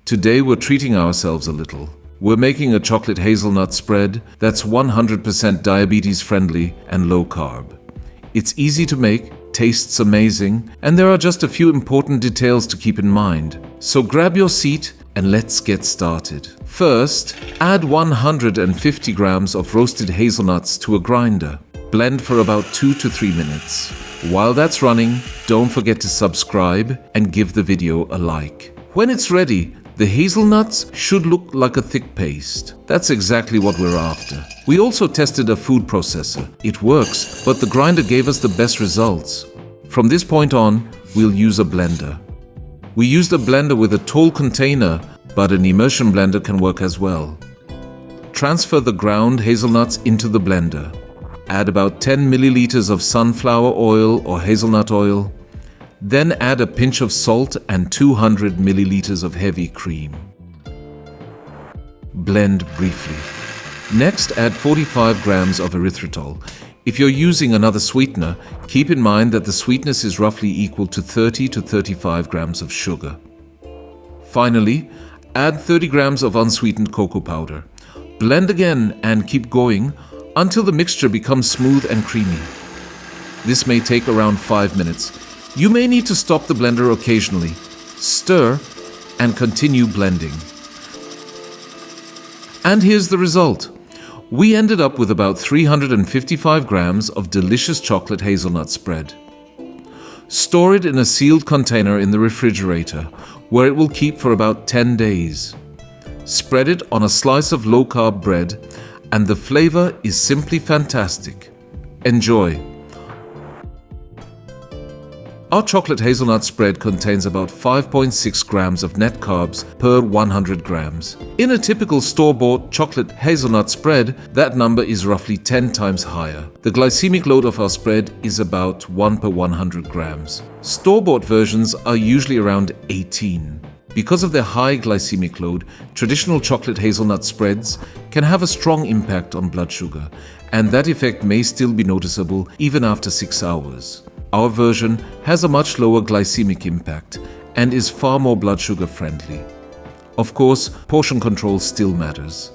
Today we're treating ourselves a little. We're making a chocolate hazelnut spread that's 100% diabetes-friendly and low-carb. It's easy to make, tastes amazing, and there are just a few important details to keep in mind. So grab your seat and let's get started. First, add 150 grams of roasted hazelnuts to a grinder. Blend for about 2 to 3 minutes. While that's running, don't forget to subscribe and give the video a like. When it's ready, the hazelnuts should look like a thick paste. That's exactly what we're after. We also tested a food processor. It works, but the grinder gave us the best results. From this point on, we'll use a blender. We used a blender with a tall container, but an immersion blender can work as well. Transfer the ground hazelnuts into the blender. Add about 10 milliliters of sunflower oil or hazelnut oil. Then add a pinch of salt and 200 milliliters of heavy cream. Blend briefly. Next, add 45 grams of erythritol. If you're using another sweetener, keep in mind that the sweetness is roughly equal to 30 to 35 grams of sugar. Finally, add 30 grams of unsweetened cocoa powder. Blend again and keep going until the mixture becomes smooth and creamy. This may take around 5 minutes. You may need to stop the blender occasionally, stir, and continue blending. And here's the result. We ended up with about 355 grams of delicious chocolate hazelnut spread. Store it in a sealed container in the refrigerator, where it will keep for about 10 days. Spread it on a slice of low-carb bread, and the flavor is simply fantastic. Enjoy! Our chocolate hazelnut spread contains about 5.6 grams of net carbs per 100 grams. In a typical store-bought chocolate hazelnut spread, that number is roughly 10 times higher. The glycemic load of our spread is about 1 per 100 grams. Store-bought versions are usually around 18. Because of their high glycemic load, traditional chocolate hazelnut spreads can have a strong impact on blood sugar, and that effect may still be noticeable even after 6 hours. Our version has a much lower glycemic impact and is far more blood sugar friendly. Of course, portion control still matters.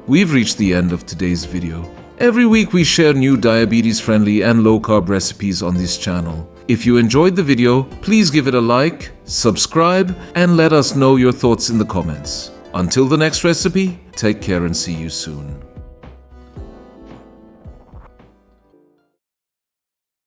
We've reached the end of today's video. Every week we share new diabetes-friendly and low-carb recipes on this channel. If you enjoyed the video, please give it a like, subscribe, and let us know your thoughts in the comments. Until the next recipe, take care and see you soon.